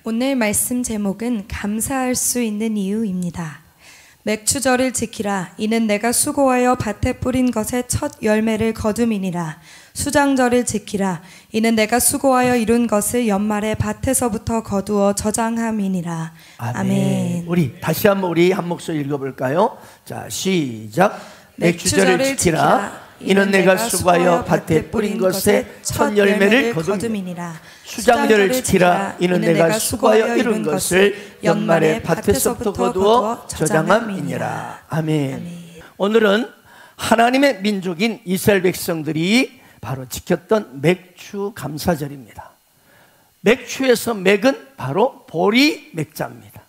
오늘 말씀 제목은 감사할 수 있는 이유입니다. 맥추절을 지키라. 이는 내가 수고하여 밭에 뿌린 것의 첫 열매를 거둠이니라. 수장절을 지키라. 이는 내가 수고하여 이룬 것을 연말에 밭에서부터 거두어 저장함이니라. 아멘. 우리 다시 한번 우리 한 목소리 읽어볼까요? 자, 시작. 맥추절을 지키라. 이는 내가 수고하여 밭에 뿌린 것의 첫 열매를 거둠이니라. 수장절을 지키라. 이는 내가 수고하여 이룬 것을 연말에 밭에서부터 거두어 저장함이니라. 아멘. 오늘은 하나님의 민족인 이스라엘 백성들이 바로 지켰던 맥추 감사절입니다. 맥추에서 맥은 바로 보리 맥자입니다.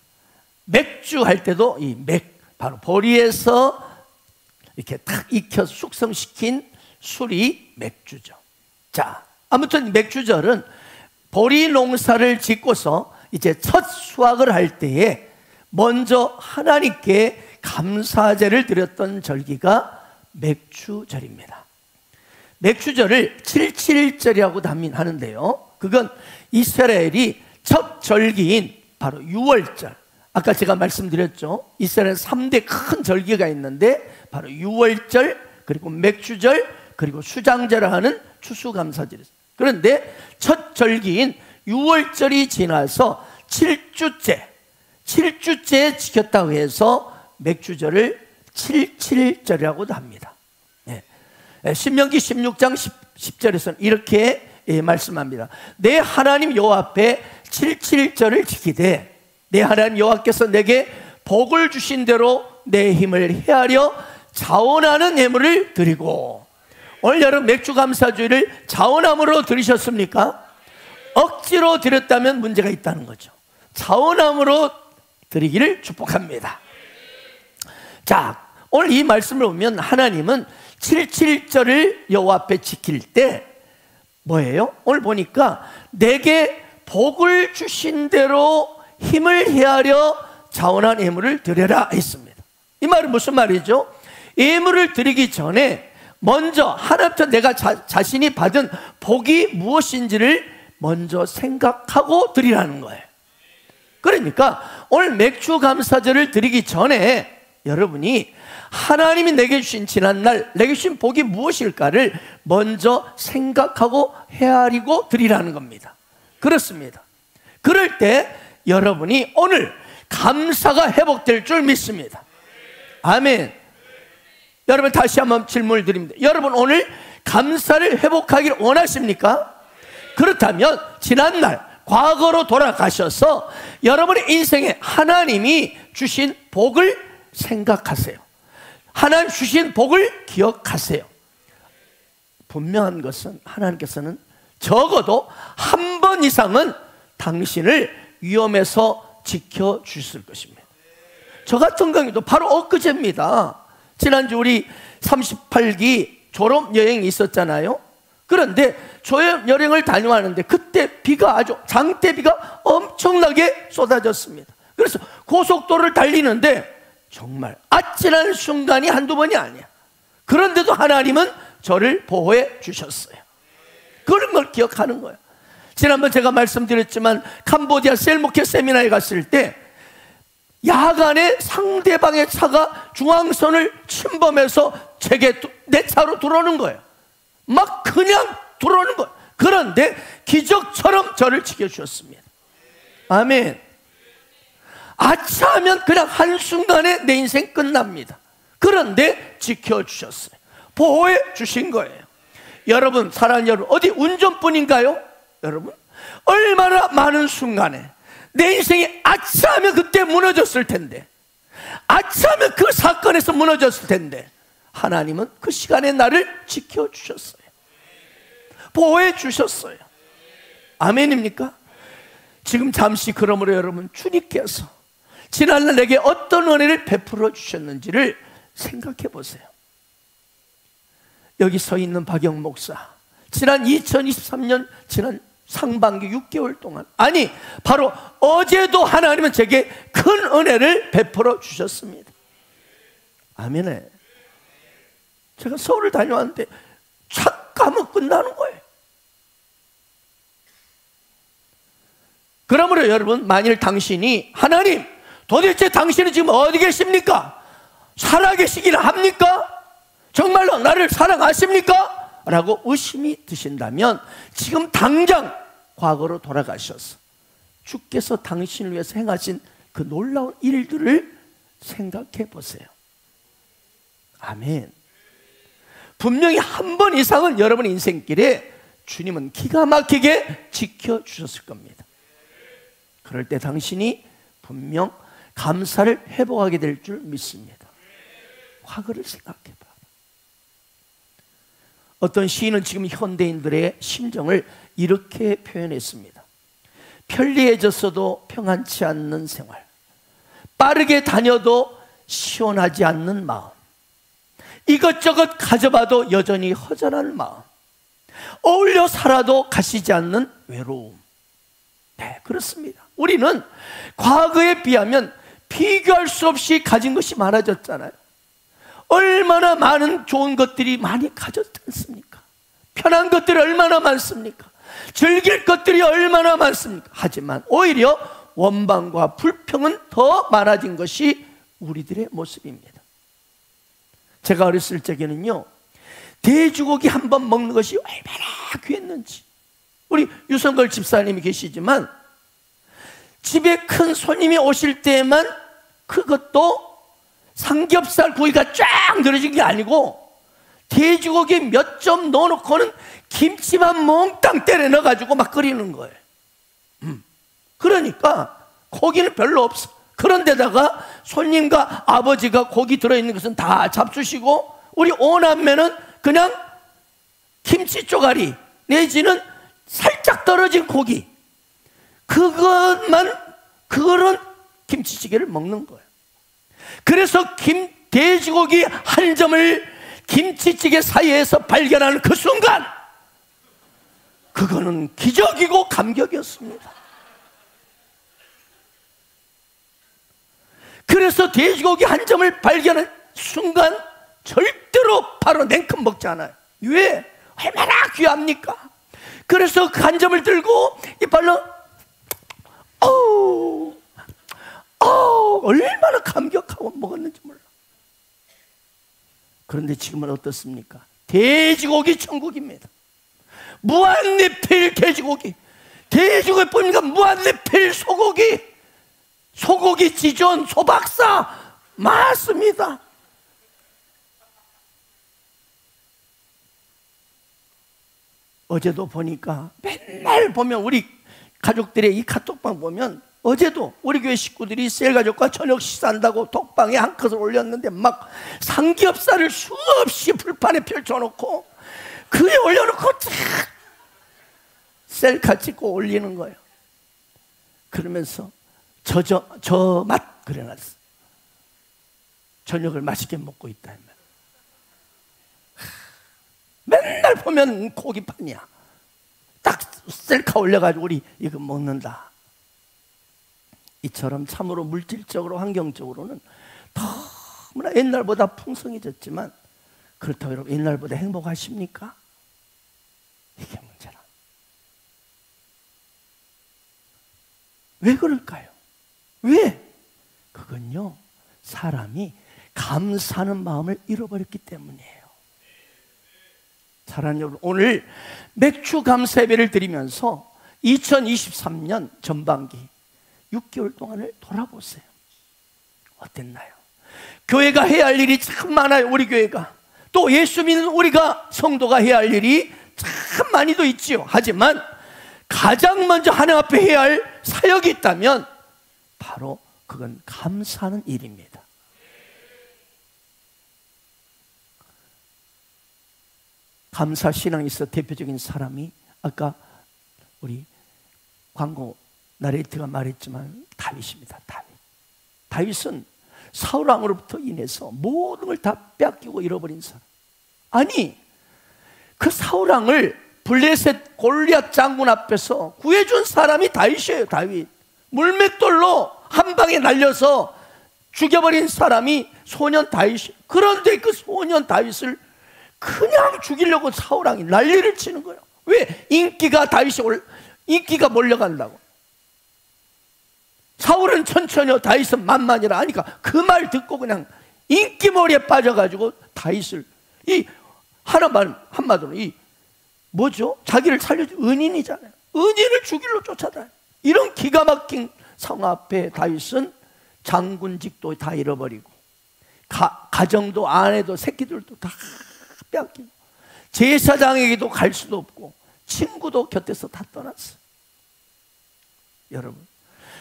맥주 할 때도 이 맥, 바로 보리에서 이렇게 탁 익혀 숙성시킨 술이 맥주죠. 자, 아무튼 맥주절은 보리 농사를 짓고서 이제 첫 수확을 할 때에 먼저 하나님께 감사제를 드렸던 절기가 맥주절입니다. 맥주절을 7.7절이라고 하는데요, 그건 이스라엘이 첫 절기인 바로 6월절, 아까 제가 말씀드렸죠, 이스라엘 3대 큰 절기가 있는데 바로 6월절, 그리고 맥주절, 그리고 수장절을 하는 추수감사절이었어요. 그런데 첫 절기인 6월절이 지나서 7주째 지켰다고 해서 맥주절을 7.7절이라고 합니다. 신명기 16장 10절에서는 이렇게 말씀합니다. 내 하나님 여호와 앞에 7.7절을 지키되 내 하나님 여호와께서 내게 복을 주신 대로 내 힘을 헤아려 자원하는 예물을 드리고. 오늘 여러분 맥주 감사주의를 자원함으로 드리셨습니까? 억지로 드렸다면 문제가 있다는 거죠. 자원함으로 드리기를 축복합니다. 자, 오늘 이 말씀을 보면 하나님은 7.7절을 여호와 앞에 지킬 때 뭐예요? 오늘 보니까 내게 복을 주신 대로 힘을 헤아려 자원한 예물을 드려라 했습니다. 이 말은 무슨 말이죠? 예물을 드리기 전에 먼저 하나님부터 내가 자신이 받은 복이 무엇인지를 먼저 생각하고 드리라는 거예요. 그러니까 오늘 맥주 감사절을 드리기 전에 여러분이 하나님이 내게 주신 지난날 내게 주신 복이 무엇일까를 먼저 생각하고 헤아리고 드리라는 겁니다. 그렇습니다. 그럴 때 여러분이 오늘 감사가 회복될 줄 믿습니다. 아멘. 여러분 다시 한번 질문을 드립니다. 여러분 오늘 감사를 회복하기를 원하십니까? 그렇다면 지난날 과거로 돌아가셔서 여러분의 인생에 하나님이 주신 복을 생각하세요. 하나님 주신 복을 기억하세요. 분명한 것은 하나님께서는 적어도 한 번 이상은 당신을 위험에서 지켜주실 것입니다. 저 같은 경우도 바로 엊그제입니다. 지난주 우리 38기 졸업여행이 있었잖아요. 그런데 졸업여행을 다녀왔는데 그때 비가 아주 장대비가 엄청나게 쏟아졌습니다. 그래서 고속도로를 달리는데 정말 아찔한 순간이 한두 번이 아니야. 그런데도 하나님은 저를 보호해 주셨어요. 그런 걸 기억하는 거예요. 지난번 제가 말씀드렸지만 캄보디아 셀모케 세미나에 갔을 때 야간에 상대방의 차가 중앙선을 침범해서 내 차로 들어오는 거예요. 막 그냥 들어오는 거예요. 그런데 기적처럼 저를 지켜주셨습니다. 아멘. 아차하면 그냥 한순간에 내 인생 끝납니다. 그런데 지켜주셨어요. 보호해 주신 거예요. 여러분, 사랑하는 여러분, 어디 운전뿐인가요? 여러분, 얼마나 많은 순간에 내 인생이 아차하면 그때 무너졌을 텐데, 아차하면 그 사건에서 무너졌을 텐데 하나님은 그 시간에 나를 지켜주셨어요. 보호해 주셨어요. 아멘입니까? 지금 잠시 그러므로 여러분, 주님께서 지난날 내게 어떤 은혜를 베풀어 주셨는지를 생각해 보세요. 여기 서 있는 박영 목사, 지난 2023년 지난 상반기 6개월 동안, 아니 바로 어제도 하나님은 제게 큰 은혜를 베풀어 주셨습니다. 아멘에. 제가 서울을 다녀왔는데 착 가면 끝나는 거예요. 그러므로 여러분, 만일 당신이 하나님, 도대체 당신은 지금 어디 계십니까? 살아계시기를 합니까? 정말로 나를 사랑하십니까? 라고 의심이 드신다면 지금 당장 과거로 돌아가셔서 주께서 당신을 위해서 행하신 그 놀라운 일들을 생각해 보세요. 아멘. 분명히 한 번 이상은 여러분 인생길에 주님은 기가 막히게 지켜주셨을 겁니다. 그럴 때 당신이 분명 감사를 회복하게 될 줄 믿습니다. 과거를 생각해 봐. 어떤 시인은 지금 현대인들의 심정을 이렇게 표현했습니다. 편리해졌어도 평안치 않는 생활, 빠르게 다녀도 시원하지 않는 마음, 이것저것 가져봐도 여전히 허전한 마음, 어울려 살아도 가시지 않는 외로움. 네, 그렇습니다. 우리는 과거에 비하면 비교할 수 없이 가진 것이 많아졌잖아요. 얼마나 많은 좋은 것들이 많이 가졌지 않습니까? 편한 것들이 얼마나 많습니까? 즐길 것들이 얼마나 많습니까? 하지만 오히려 원망과 불평은 더 많아진 것이 우리들의 모습입니다. 제가 어렸을 적에는요, 돼지고기 한 번 먹는 것이 얼마나 귀했는지. 우리 유성걸 집사님이 계시지만 집에 큰 손님이 오실 때만, 그것도 삼겹살 구이가 쫙 늘어진 게 아니고 돼지고기 몇 점 넣어놓고는 김치만 몽땅 때려 넣어가지고 막 끓이는 거예요. 그러니까 고기는 별로 없어. 그런데다가 손님과 아버지가 고기 들어있는 것은 다 잡수시고 우리 오남매는 그냥 김치 쪼가리 내지는 살짝 떨어진 고기, 그것만, 그런 김치찌개를 먹는 거예요. 그래서 돼지고기 한 점을 김치찌개 사이에서 발견하는 그 순간, 그거는 기적이고 감격이었습니다. 그래서 돼지고기 한 점을 발견한 순간 절대로 바로 냉큼 먹지 않아요. 왜? 얼마나 귀합니까? 그래서 그 한 점을 들고 이빨로 얼마나 감격하고 먹었는지 몰라. 그런데 지금은 어떻습니까? 돼지고기 천국입니다. 무한리필 돼지고기, 돼지고기 뿐이니까 무한리필 소고기, 소고기 지존, 소박사 많습니다. 어제도 보니까 맨날 보면 우리 가족들의 이 카톡방 보면, 어제도 우리 교회 식구들이 셀가족과 저녁 식사한다고 톡방에 한 컷을 올렸는데 막 삼겹살을 수없이 불판에 펼쳐놓고 그 위에 올려놓고 셀카 찍고 올리는 거예요. 그러면서 저 맛 그래놨어. 저녁을 맛있게 먹고 있다. 맨날 보면 고기판이야. 딱 셀카 올려가지고 우리 이거 먹는다. 이처럼 참으로 물질적으로 환경적으로는 너무나 옛날보다 풍성해졌지만, 그렇다고 여러분 옛날보다 행복하십니까? 이게 문제라. 왜 그럴까요? 왜? 그건요, 사람이 감사하는 마음을 잃어버렸기 때문이에요. 사랑하는 여러분, 오늘 맥주 감사 예배를 드리면서 2023년 전반기 6개월 동안을 돌아보세요. 어땠나요? 교회가 해야 할 일이 참 많아요. 우리 교회가, 또 예수 믿는 우리가 성도가 해야 할 일이 참 많이도 있지요. 하지만 가장 먼저 하나님 앞에 해야 할 사역이 있다면 바로 그건 감사하는 일입니다. 감사 신앙이 있어 대표적인 사람이 아까 우리 광고 나레이트가 말했지만 다윗입니다. 다윗은 사울왕으로부터 인해서 모든 걸 다 뺏기고 잃어버린 사람. 아니, 그 사울왕을 블레셋 골리앗 장군 앞에서 구해준 사람이 다윗이에요. 다윗. 물맷돌로 한 방에 날려서 죽여버린 사람이 소년 다윗이에요. 그런데 그 소년 다윗을 그냥 죽이려고 사울왕이 난리를 치는 거예요. 왜? 인기가 몰려간다고. 사울은 천천히요, 다윗은 만만이라 하니까 그 말 듣고 그냥 인기몰이에 빠져가지고 다윗을, 이 하나만 한마디로 이 뭐죠? 자기를 살려준 은인이잖아요. 은인을 죽일로 쫓아다녀. 이런 기가 막힌 상황 앞에 다윗은 장군직도 다 잃어버리고 가정도 아내도 새끼들도 다 빼앗기고 제사장에게도 갈 수도 없고 친구도 곁에서 다 떠났어요. 여러분,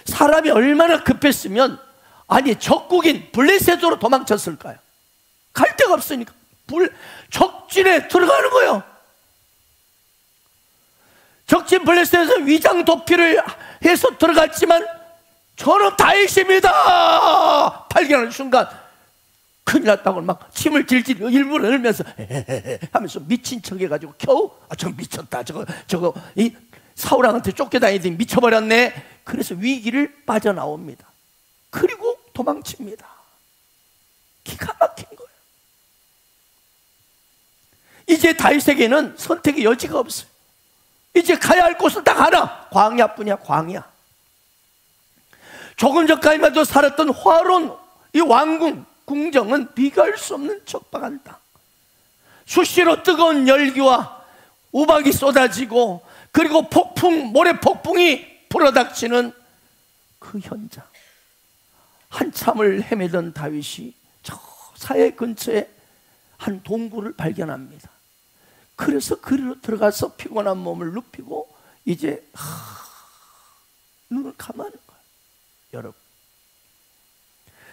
사람이 얼마나 급했으면 아니 적국인 블레셋으로 도망쳤을까요? 갈 데가 없으니까 적진에 들어가는 거예요. 적진 블레셋에서 위장 도피를 해서 들어갔지만 저는 다윗입니다 발견하는 순간 큰일 났다고 막 침을 질질 일부러 흘면서 하면서 미친 척 해가지고 겨우 저 미쳤다, 저거 이 사울왕한테 쫓겨다니더니 미쳐버렸네. 그래서 위기를 빠져나옵니다. 그리고 도망칩니다. 기가 막힌 거예요. 이제 다윗에게는 선택의 여지가 없어요. 이제 가야 할 곳은 딱 하나, 광야뿐이야. 광야. 조금 전까지만 도 살았던 화론, 이 왕궁 궁정은 비교할 수 없는 척박한 땅. 수시로 뜨거운 열기와 우박이 쏟아지고 그리고 모래 폭풍이 불어닥치는 그 현장. 한참을 헤매던 다윗이 저 사해 근처에 한 동굴을 발견합니다. 그래서 그리로 들어가서 피곤한 몸을 눕히고 이제 눈을 감아는 거예요. 여러분,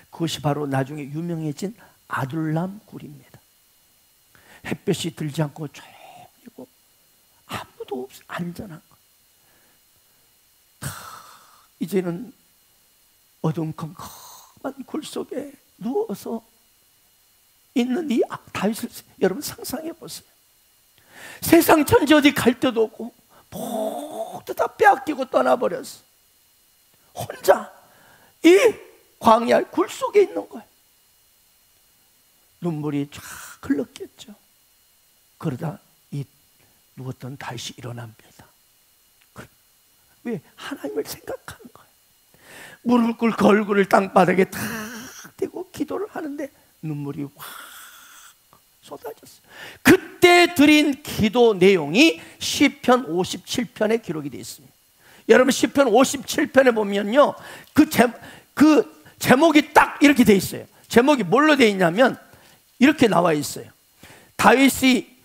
그것이 바로 나중에 유명해진 아둘람 굴입니다. 햇볕이 들지 않고 조용히고 아무도 없이 안전한 거. 이제는 어둠컴컴한 굴 속에 누워서 있는 이 다윗을 여러분 상상해 보세요. 세상 천지 어디 갈 데도 없고 모두 다 빼앗기고 떠나버렸어. 혼자 이 광야 굴 속에 있는 거예요. 눈물이 쫙 흘렀겠죠. 그러다 이 누웠던 다윗이 일어납니다. 왜? 하나님을 생각하는 거예요. 무릎 꿇고 얼굴을 땅바닥에 탁 대고 기도를 하는데 눈물이 확 쏟아졌어요. 그때 드린 기도 내용이 시편 57편에 기록이 되어 있습니다. 여러분, 시편 57편에 보면요, 그 제목이 딱 이렇게 되어 있어요. 제목이 뭘로 되어 있냐면 이렇게 나와 있어요. 다윗이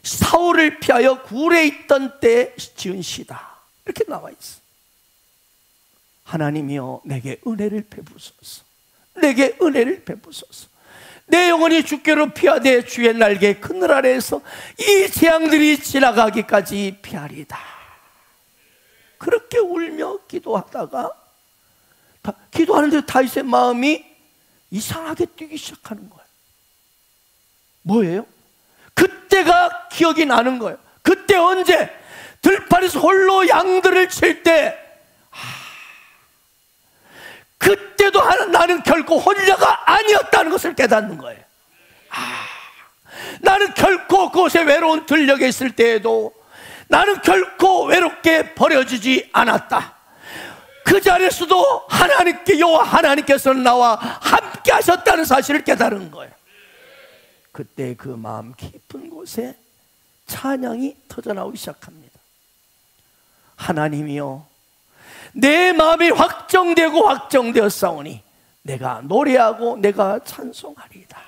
사울을 피하여 굴에 있던 때에 지은 시다, 이렇게 나와 있어요. 하나님이여, 내게 은혜를 베푸소서. 내게 은혜를 베푸소서. 내 영혼이 주께로 피하되 주의 날개 그늘 아래에서 이 재앙들이 지나가기까지 피하리다. 그렇게 울며 기도하다가 기도하는데 다윗의 마음이 이상하게 뛰기 시작하는 거예요. 뭐예요? 그때가 기억이 나는 거예요. 그때 언제? 들판에서 홀로 양들을 칠 때, 그때도 나는 결코 혼자가 아니었다는 것을 깨닫는 거예요. 나는 결코 그곳에 외로운 들녘에 있을 때에도 나는 결코 외롭게 버려지지 않았다. 그 자리에서도 여호와 하나님께서는 나와 함께 하셨다는 사실을 깨달은 거예요. 그때 그 마음 깊은 곳에 찬양이 터져나오기 시작합니다. 하나님이여, 내 마음이 확정되었사오니 내가 노래하고 내가 찬송하리이다.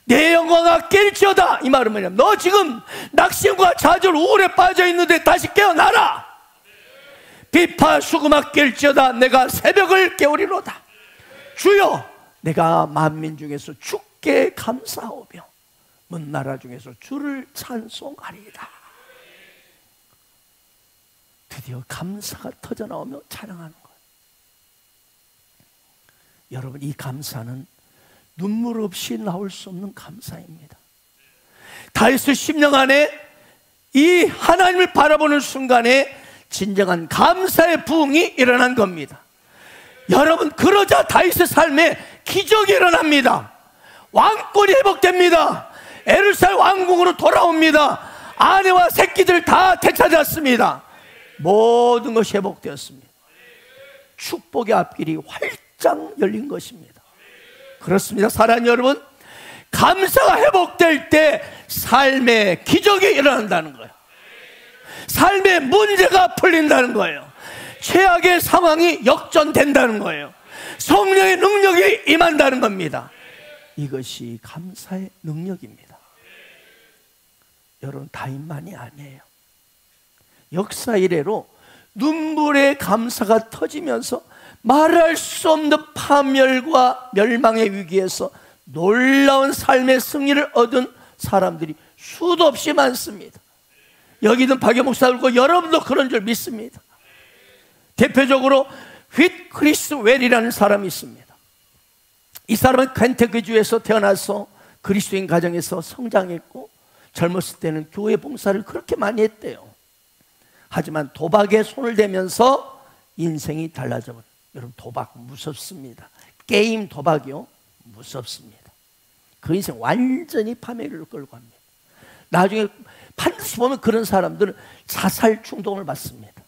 내 영광아 깰지어다. 이 말은 뭐냐면, 너 지금 낙심과 좌절 우울에 빠져 있는데 다시 깨어나라. 비파 수금아 깰지어다. 내가 새벽을 깨우리로다. 주여, 내가 만민 중에서 주께 감사하오며 먼나라 중에서 주를 찬송하리이다. 드디어 감사가 터져나오며 찬양하는 거예요. 여러분, 이 감사는 눈물 없이 나올 수 없는 감사입니다. 다윗의 심령 안에 이 하나님을 바라보는 순간에 진정한 감사의 부흥이 일어난 겁니다. 여러분, 그러자 다윗의 삶에 기적이 일어납니다. 왕권이 회복됩니다. 예루살렘 왕궁으로 돌아옵니다. 아내와 새끼들 다 되찾았습니다. 모든 것이 회복되었습니다. 축복의 앞길이 활짝 열린 것입니다. 그렇습니다. 사랑하는 여러분, 감사가 회복될 때 삶의 기적이 일어난다는 거예요. 삶의 문제가 풀린다는 거예요. 최악의 상황이 역전된다는 거예요. 성령의 능력이 임한다는 겁니다. 이것이 감사의 능력입니다. 여러분, 다인만이 아니에요. 역사 이래로 눈물의 감사가 터지면서 말할 수 없는 파멸과 멸망의 위기에서 놀라운 삶의 승리를 얻은 사람들이 수도 없이 많습니다. 여기는 박영 목사들과 여러분도 그런 줄 믿습니다. 대표적으로 휘트 크리스웰이라는 사람이 있습니다. 이 사람은 켄터키주에서 태어나서 그리스도인 가정에서 성장했고 젊었을 때는 교회 봉사를 그렇게 많이 했대요. 하지만 도박에 손을 대면서 인생이 달라져 버려요. 여러분, 도박 무섭습니다. 게임 도박이요, 무섭습니다. 그 인생 완전히 파멸을 끌고 갑니다. 나중에 반드시 보면 그런 사람들은 자살 충동을 받습니다.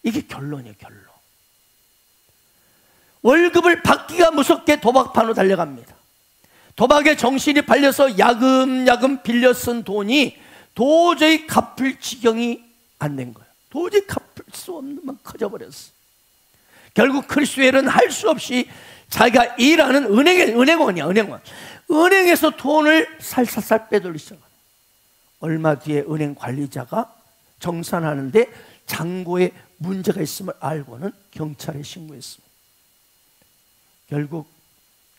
이게 결론이에요, 결론. 월급을 받기가 무섭게 도박판으로 달려갑니다. 도박에 정신이 팔려서 야금야금 빌려 쓴 돈이 도저히 갚을 지경이 안 된 거예요. 도저히 갚을 수 없는 만큼 커져버렸어요. 결국 크리스웰은 할 수 없이 자기가 일하는 은행에서 돈을 살살살 빼돌리기 시작합니다. 얼마 뒤에 은행 관리자가 정산하는데 잔고에 문제가 있음을 알고는 경찰에 신고했습니다. 결국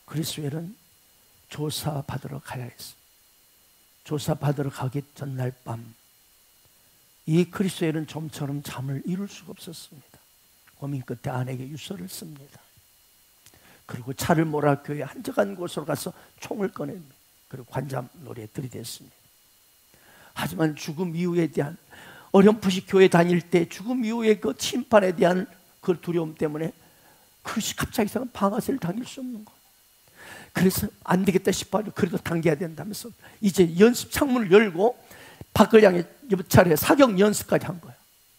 크리스웰은 조사받으러 가야 했습니다. 조사받으러 가기 전날 밤, 이 크리스웰은 좀처럼 잠을 이룰 수가 없었습니다. 고민 끝에 아내에게 유서를 씁니다. 그리고 차를 몰아 교회 한적한 곳으로 가서 총을 꺼냅니다. 그리고 관자놀이에 들이댔습니다. 하지만 죽음 이후에 대한, 어렴풋이 교회 다닐 때 죽음 이후의 그 심판에 대한 그 두려움 때문에 그것이 갑자기 방아쇠를 당길 수 없는 거예요. 그래서 안 되겠다 싶어요. 그래도 당겨야 된다면서 이제 연습 창문을 열고 밖을 향해 옆차례 사격 연습까지 한 거예요.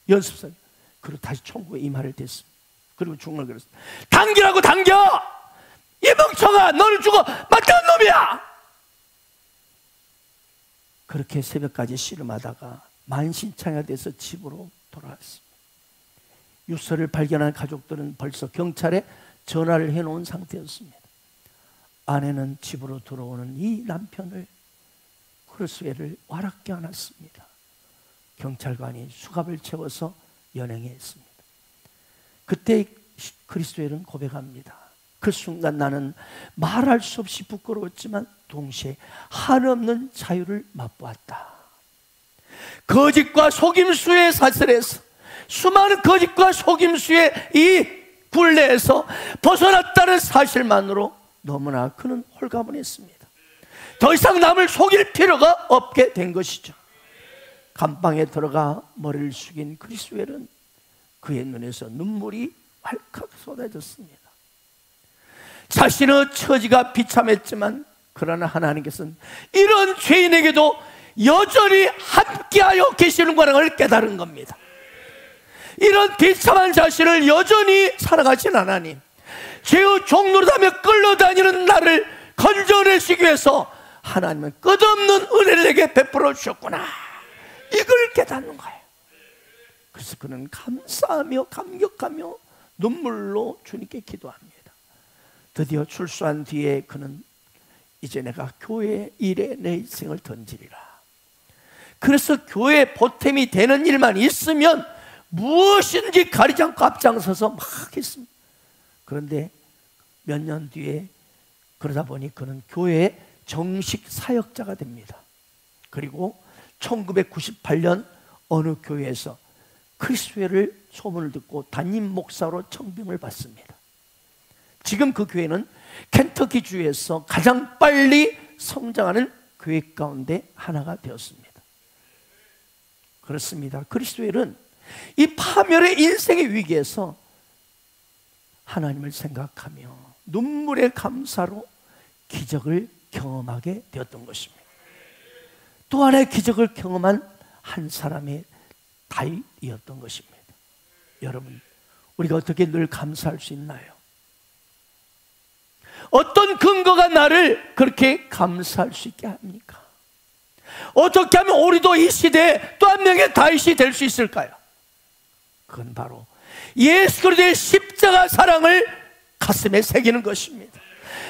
연습생. 그리고 다시 총구에 이마를 댔습니다. 그리고 중얼 그랬습니다. 당기라고, 당겨! 이 멍청아, 너를 죽어 마땅한 놈이야! 그렇게 새벽까지 씨름하다가 만신창이가 돼서 집으로 돌아왔습니다. 유서를 발견한 가족들은 벌써 경찰에 전화를 해놓은 상태였습니다. 아내는 집으로 들어오는 이 남편을, 크리스웰을 와락게 안았습니다. 경찰관이 수갑을 채워서 연행했습니다. 그때 크리스웰은 고백합니다. 그 순간 나는 말할 수 없이 부끄러웠지만 동시에 한없는 자유를 맛보았다. 거짓과 속임수의 사슬에서, 수많은 거짓과 속임수의 이 굴레에서 벗어났다는 사실만으로 너무나 그는 홀가분했습니다. 더 이상 남을 속일 필요가 없게 된 것이죠. 감방에 들어가 머리를 숙인 크리스웰은 그의 눈에서 눈물이 왈칵 쏟아졌습니다. 자신의 처지가 비참했지만 그러나 하나님께서는 이런 죄인에게도 여전히 함께하여 계시는 것을 깨달은 겁니다. 이런 비참한 자신을 여전히 살아가신 하나님, 죄의 종노릇하며 끌려다니는 나를 건져내시기 위해서 하나님은 끝없는 은혜를 내게 베풀어 주셨구나, 이걸 깨닫는 거예요. 그래서 그는 감사하며 감격하며 눈물로 주님께 기도합니다. 드디어 출소한 뒤에 그는 이제 내가 교회 일에 내 인생을 던지리라. 그래서 교회 보탬이 되는 일만 있으면 무엇인지 가리지 않고 앞장서서 막 했습니다. 그런데 몇 년 뒤에 그러다 보니 그는 교회의 정식 사역자가 됩니다. 그리고 1998년 어느 교회에서 크리스웰을 소문을 듣고 담임 목사로 청빙을 받습니다. 지금 그 교회는 켄터키 주에서 가장 빨리 성장하는 교회 가운데 하나가 되었습니다. 그렇습니다. 크리스웰은 이 파멸의 인생의 위기에서 하나님을 생각하며 눈물의 감사로 기적을 경험하게 되었던 것입니다. 또 하나의 기적을 경험한 한 사람의 다윗이었던 것입니다. 여러분, 우리가 어떻게 늘 감사할 수 있나요? 어떤 근거가 나를 그렇게 감사할 수 있게 합니까? 어떻게 하면 우리도 이 시대에 또 한 명의 다윗이 될 수 있을까요? 그건 바로 예수 그리스도의 십자가 사랑을 가슴에 새기는 것입니다.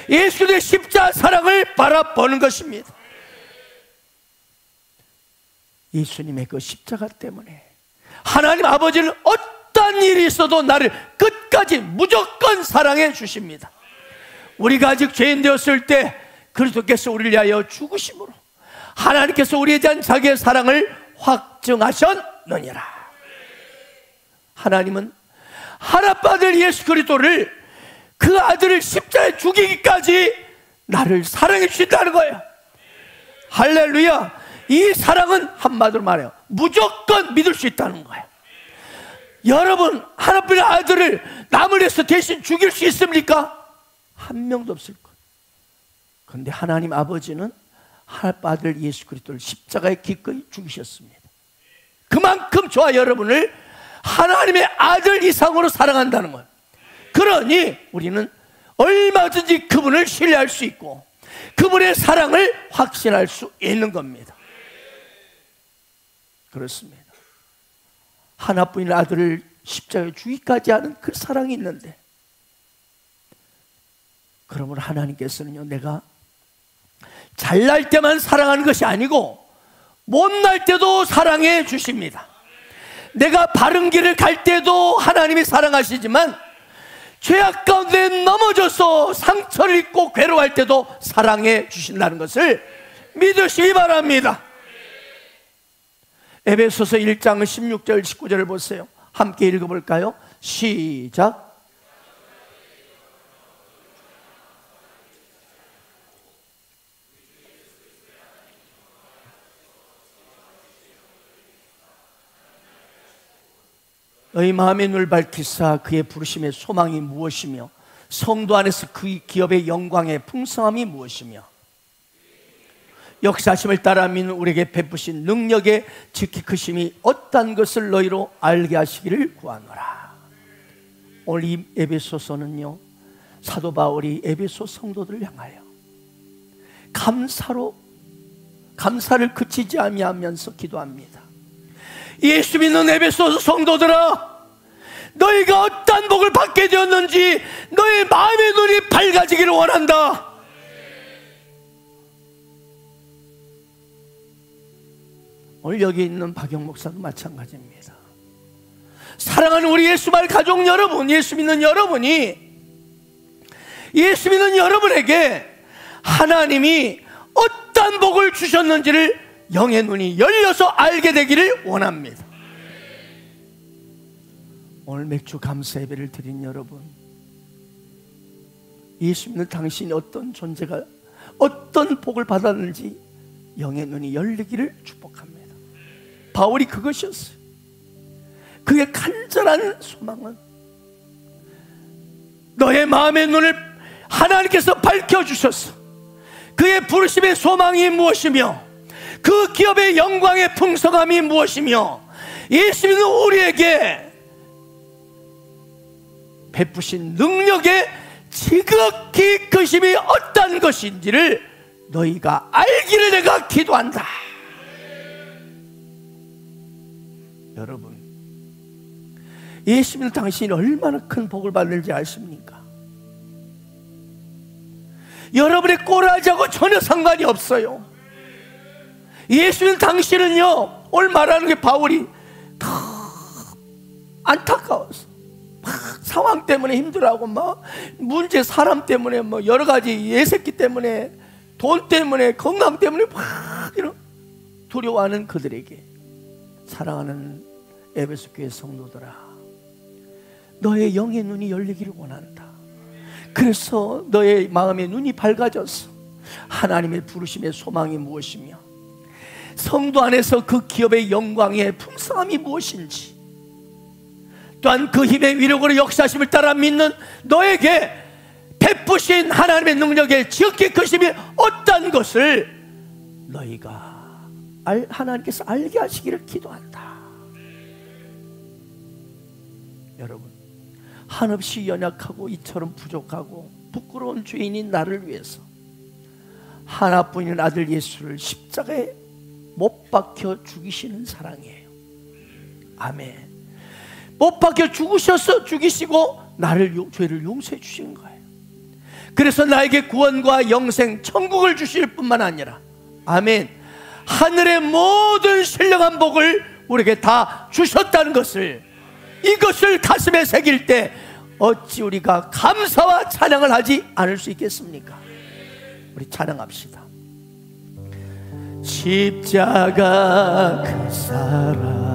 예수 그리스도의 십자가 사랑을 바라보는 것입니다. 예수님의 그 십자가 때문에 하나님 아버지는 어떤 일이 있어도 나를 끝까지 무조건 사랑해 주십니다. 우리가 아직 죄인 되었을 때 그리스도께서 우리를 위하여 죽으심으로 하나님께서 우리에 대한 자기의 사랑을 확증하셨느니라. 하나님은 하나님아들 예수 그리스도를, 그 아들을 십자가에 죽이기까지 나를 사랑해 주신다는 거예요. 할렐루야. 이 사랑은 한마디로 말해요, 무조건 믿을 수 있다는 거예요. 여러분, 하나님의 아들을 남을 위해서 대신 죽일 수 있습니까? 한 명도 없을 것. 그런데 하나님 아버지는 하나님 아들 예수 그리스도를 십자가에 기꺼이 죽이셨습니다. 그만큼 저와 여러분을 하나님의 아들 이상으로 사랑한다는 거예요. 그러니 우리는 얼마든지 그분을 신뢰할 수 있고 그분의 사랑을 확신할 수 있는 겁니다. 그렇습니다. 하나뿐인 아들을 십자가에 죽이기까지 하는 그 사랑이 있는데, 그러므로 하나님께서는요, 내가 잘날 때만 사랑하는 것이 아니고 못날 때도 사랑해 주십니다. 내가 바른 길을 갈 때도 하나님이 사랑하시지만 죄악 가운데 넘어져서 상처를 입고 괴로워할 때도 사랑해 주신다는 것을 믿으시기 바랍니다. 에베소서 1장 16절 19절을 보세요. 함께 읽어볼까요? 시작. 너희 마음의 눈을 밝히사 그의 부르심의 소망이 무엇이며 성도 안에서 그 기업의 영광의 풍성함이 무엇이며 역사심을 따라 믿는 우리에게 베푸신 능력의 지키 크심이 어떤 것을 너희로 알게 하시기를 구하노라. 오늘 이 에베소서는요, 사도 바울이 에베소 성도들을 향하여 감사를 그치지 아니하면서 기도합니다. 예수 믿는 에베소 성도들아, 너희가 어떤 복을 받게 되었는지 너희 마음의 눈이 밝아지기를 원한다. 오늘 여기 있는 박영 목사도 마찬가지입니다. 사랑하는 우리 예수말 가족 여러분, 예수 믿는 여러분에게 하나님이 어떤 복을 주셨는지를 영의 눈이 열려서 알게 되기를 원합니다. 오늘 맥주 감사 예배를 드린 여러분, 예수 믿는 당신이 어떤 존재가 어떤 복을 받았는지 영의 눈이 열리기를 축복합니다. 바울이 그것이었어요. 그의 간절한 소망은 너의 마음의 눈을 하나님께서 밝혀주셨어. 그의 부르심의 소망이 무엇이며 그 기업의 영광의 풍성함이 무엇이며 예수 믿는 우리에게 베푸신 능력의 지극히 크심이 어떤 것인지를 너희가 알기를 내가 기도한다. 여러분, 예수 믿는 당신이 얼마나 큰 복을 받는지 아십니까? 여러분의 꼬라지하고 전혀 상관이 없어요. 예수 믿는 당신은요, 오늘 말하는 게 바울이 안타까워서 상황 때문에 힘들어하고 막 문제, 사람 때문에 뭐 여러 가지 예새끼 때문에 돈 때문에 건강 때문에 막 이런 두려워하는 그들에게 사랑하는 에베소 교회 성도들아, 너의 영의 눈이 열리기를 원한다. 그래서 너의 마음의 눈이 밝아져서 하나님의 부르심의 소망이 무엇이며 성도 안에서 그 기업의 영광의 풍성함이 무엇인지, 또한 그 힘의 위력으로 역사심을 따라 믿는 너에게 베푸신 하나님의 능력의 지극히 크심이 어떤 것을 너희가 하나님께서 알게 하시기를 기도한다. 여러분, 한없이 연약하고 이처럼 부족하고 부끄러운 죄인인 나를 위해서 하나뿐인 아들 예수를 십자가에 못 박혀 죽이시는 사랑이에요. 아멘. 못 박혀 죽으셔서 죽이시고 나를 죄를 용서해 주신 거예요. 그래서 나에게 구원과 영생, 천국을 주실 뿐만 아니라, 아멘, 하늘의 모든 신령한 복을 우리에게 다 주셨다는 것을, 이것을 가슴에 새길 때 어찌 우리가 감사와 찬양을 하지 않을 수 있겠습니까? 우리 찬양합시다. 십자가 그 사랑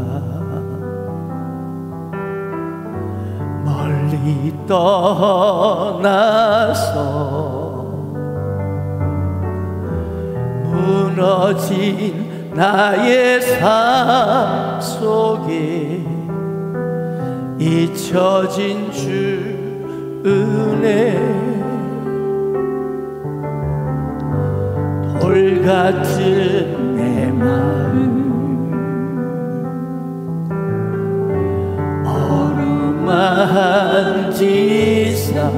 멀리 떠나서 무너진 나의 삶 속에 잊혀진 주 은혜, 돌 같은 내 마음 어루만지사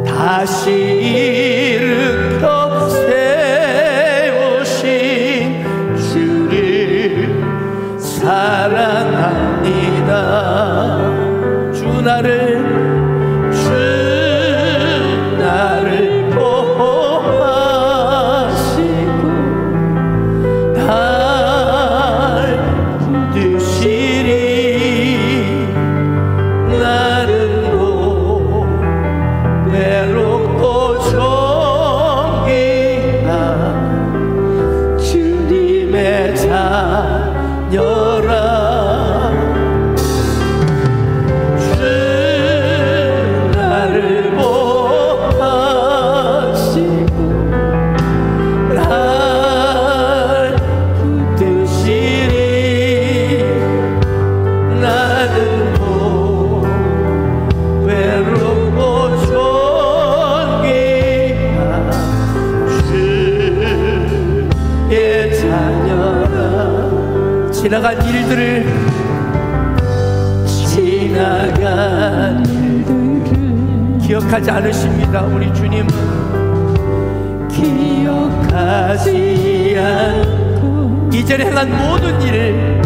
다시 일으켜 세우신 주를 사랑합니다. 주 나를 보호하시고 날 붙드시리. 나는 곧 외롭고 존귀한 주님의 자녀라. 지나간 일들을 기억하지 않으십니다. 우리 주님은 기억하지 않고 이전에 행한 모든 일을,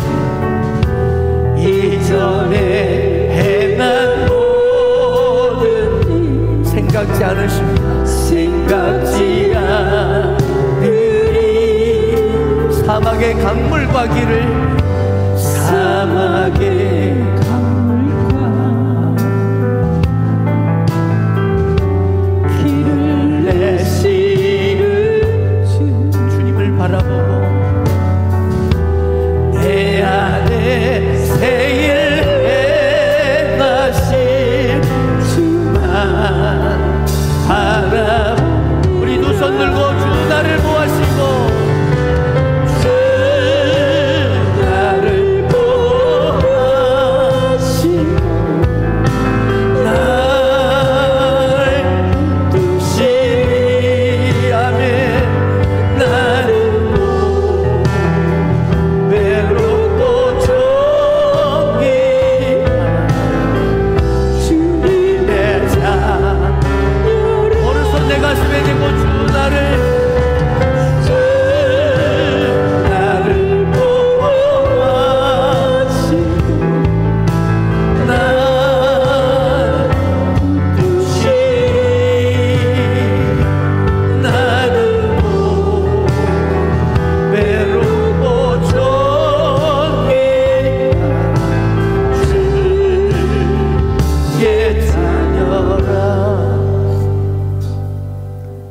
이전에 행한 모든 일 생각지 않으십니다. 생각지 않으리. 사막의 강물과 길을, 사막의 강물과 길을 내시는 주님을 바라보고 내 안에 새일 행하신 주만 바라보고, 우리 두 손 들고 주 나를 보아시고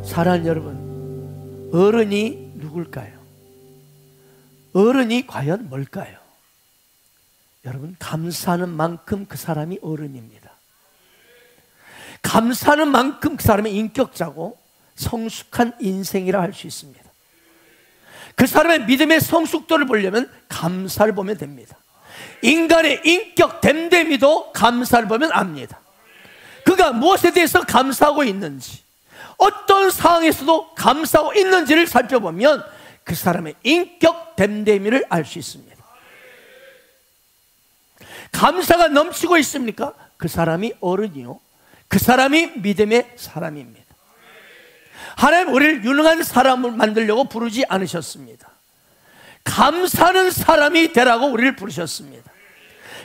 사랑하는 여러분, 어른이 누굴까요? 어른이 과연 뭘까요? 여러분, 감사하는 만큼 그 사람이 어른입니다. 감사하는 만큼 그 사람의 인격자고 성숙한 인생이라 할 수 있습니다. 그 사람의 믿음의 성숙도를 보려면 감사를 보면 됩니다. 인간의 인격 됨됨이도 감사를 보면 압니다. 그가 무엇에 대해서 감사하고 있는지, 어떤 상황에서도 감사하고 있는지를 살펴보면 그 사람의 인격 됨됨이를 알 수 있습니다. 감사가 넘치고 있습니까? 그 사람이 어른이요, 그 사람이 믿음의 사람입니다. 하나님 우리를 유능한 사람을 만들려고 부르지 않으셨습니다. 감사하는 사람이 되라고 우리를 부르셨습니다.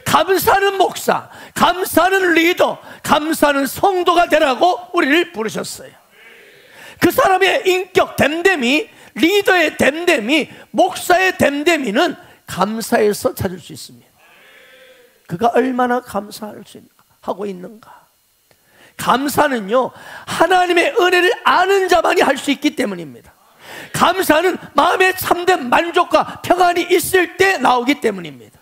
감사하는 목사, 감사하는 리더, 감사하는 성도가 되라고 우리를 부르셨어요. 그 사람의 인격 됨됨이, 리더의 됨됨이, 목사의 됨됨이는 감사에서 찾을 수 있습니다. 그가 얼마나 감사할 수 하고 있는가. 감사는요, 하나님의 은혜를 아는 자만이 할 수 있기 때문입니다. 감사는 마음에 참된 만족과 평안이 있을 때 나오기 때문입니다.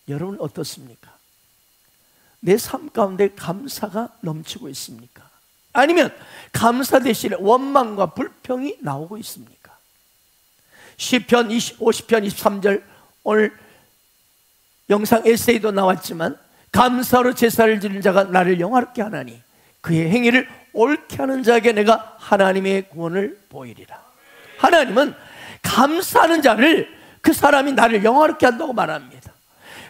여러분 어떻습니까? 내 삶 가운데 감사가 넘치고 있습니까? 아니면 감사 대신에 원망과 불평이 나오고 있습니까? 시편 50편 23절, 오늘 영상 에세이도 나왔지만, 감사로 제사를 드리는 자가 나를 영화롭게 하나니 그의 행위를 옳게 하는 자에게 내가 하나님의 구원을 보이리라. 하나님은 감사하는 자를, 그 사람이 나를 영화롭게 한다고 말합니다.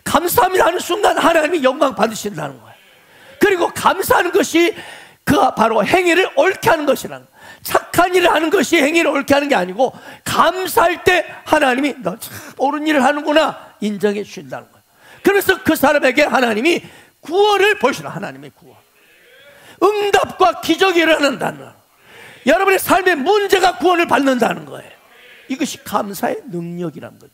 감사합니다 하는 순간 하나님이 영광 받으신다는 거예요. 그리고 감사하는 것이 그가 바로 행위를 옳게 하는 것이라는 거예요. 착한 일을 하는 것이 행위를 옳게 하는 게 아니고, 감사할 때 하나님이 너 참 옳은 일을 하는구나 인정해 주신다는 거예요. 그래서 그 사람에게 하나님이 구원을 보시라. 하나님의 구원, 응답과 기적이 일어난다는 거예요. 여러분의 삶의 문제가 구원을 받는다는 거예요. 이것이 감사의 능력이란 거예요.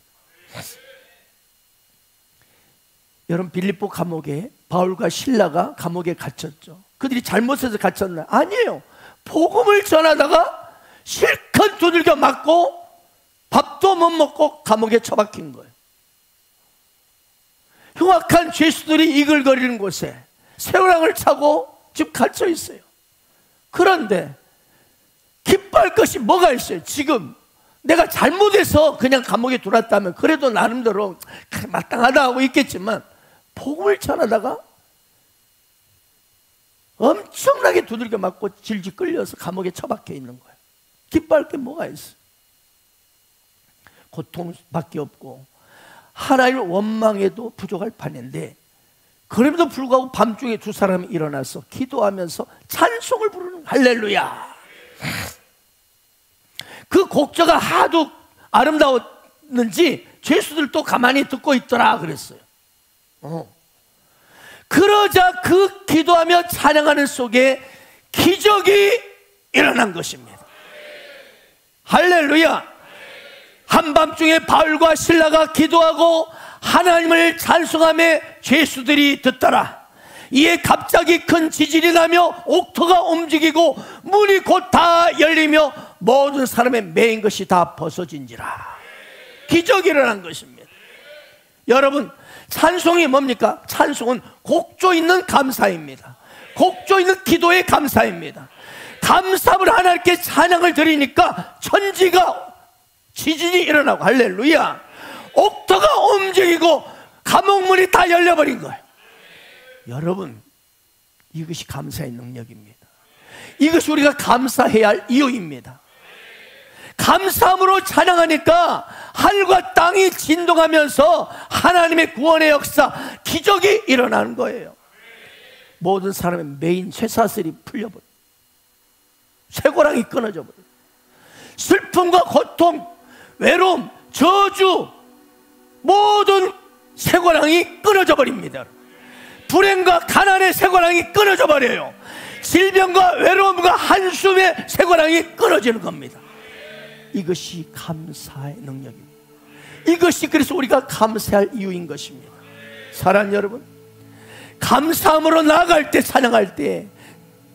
여러분, 빌립보 감옥에 바울과 실라가 감옥에 갇혔죠. 그들이 잘못해서 갇혔나요? 아니에요. 복음을 전하다가 실컷 두들겨 맞고 밥도 못 먹고 감옥에 처박힌 거예요. 흉악한 죄수들이 이글거리는 곳에 쇠고랑을 차고 지금 갇혀 있어요. 그런데 기뻐할 것이 뭐가 있어요? 지금 내가 잘못해서 그냥 감옥에 들어왔다면 그래도 나름대로 마땅하다 하고 있겠지만, 복음을 전하다가 엄청나게 두들겨 맞고 질질 끌려서 감옥에 처박혀 있는 거예요. 기뻐할 게 뭐가 있어요? 고통밖에 없고 하나님을 원망해도 부족할 판인데, 그럼에도 불구하고 밤중에 두 사람이 일어나서 기도하면서 찬송을 부르는, 할렐루야. 그 곡조가 하도 아름다웠는지 죄수들도 가만히 듣고 있더라 그랬어요. 그러자 그 기도하며 찬양하는 속에 기적이 일어난 것입니다. 할렐루야. 한밤중에 바울과 실라가 기도하고 하나님을 찬송하며 죄수들이 듣더라. 이에 갑자기 큰 지진이 나며 옥토가 움직이고 문이 곧 다 열리며 모든 사람의 매인 것이 다 벗어진지라. 기적이 일어난 것입니다. 여러분, 찬송이 뭡니까? 찬송은 곡조 있는 감사입니다. 곡조 있는 기도의 감사입니다. 감사를 하나님께 찬양을 드리니까 천지가, 지진이 일어나고, 할렐루야, 옥토가 움직이고 감옥문이 다 열려버린 거예요. 여러분, 이것이 감사의 능력입니다. 이것이 우리가 감사해야 할 이유입니다. 감사함으로 찬양하니까 하늘과 땅이 진동하면서 하나님의 구원의 역사, 기적이 일어나는 거예요. 모든 사람의 메인 쇠사슬이 풀려버려요. 쇠고랑이 끊어져 버려요. 슬픔과 고통, 외로움, 저주, 모든 쇠고랑이 끊어져 버립니다. 불행과 가난의 쇠고랑이 끊어져 버려요. 질병과 외로움과 한숨의 쇠고랑이 끊어지는 겁니다. 이것이 감사의 능력입니다. 이것이 그래서 우리가 감사할 이유인 것입니다. 사랑하는 여러분, 감사함으로 나아갈 때, 찬양할 때